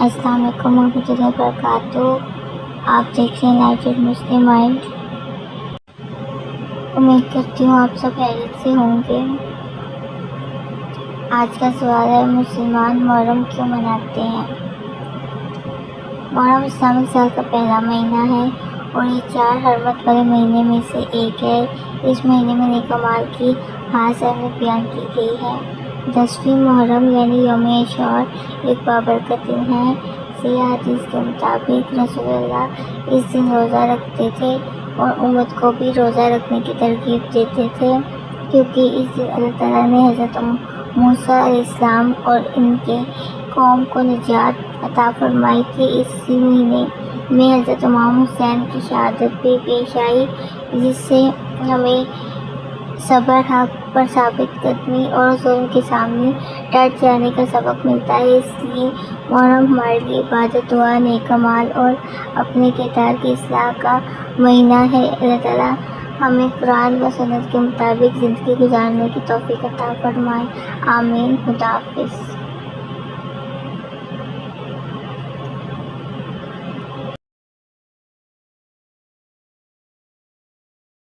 السلام علیکم ورحمۃ اللہ وبرکاتہ۔ آپ دیکھ رہے ہیں یونائٹڈ مسلم مائنڈ۔ امید کرتی ہوں آپ سب خیریت سے ہوں گے۔ آج کا سوال ہے، مسلمان محرم کیوں مناتے ہیں؟ محرم اسلامی سال کا پہلا مہینہ ہے اور یہ 4 حرمت والے مہینے میں سے ایک ہے۔ اس مہینے میں نیک اعمال کی خاص اہمیت بیان کی گئی ہے۔ 10ویں محرم یعنی یوم عاشور ایک بابرکت دن ہے۔ صحیح حدیث کے مطابق رسول اللہ اس دن روزہ رکھتے تھے اور امت کو بھی روزہ رکھنے کی ترغیب دیتے تھے، کیونکہ اس دن اللہ تعالیٰ نے حضرت موسیٰ علیہ السلام اور ان کے قوم کو نجات عطا فرمائی تھی۔ اسی مہینے میں حضرت امام حسین کی شہادت بھی پیش آئی، جس سے ہمیں صبر، حق پر ثابت قدمی اور ظلم کے سامنے ڈٹ جانے کا سبق ملتا ہے۔ اس لیے محرم ہمارے لیے عبادت، دعا، نیک اعمال اور اپنے کردار کی اصلاح کا مہینہ ہے۔ اللہ تعالیٰ ہمیں قرآن و سنت کے مطابق زندگی گزارنے کی توفیق عطا فرمائے، آمین۔ خدا حافظ۔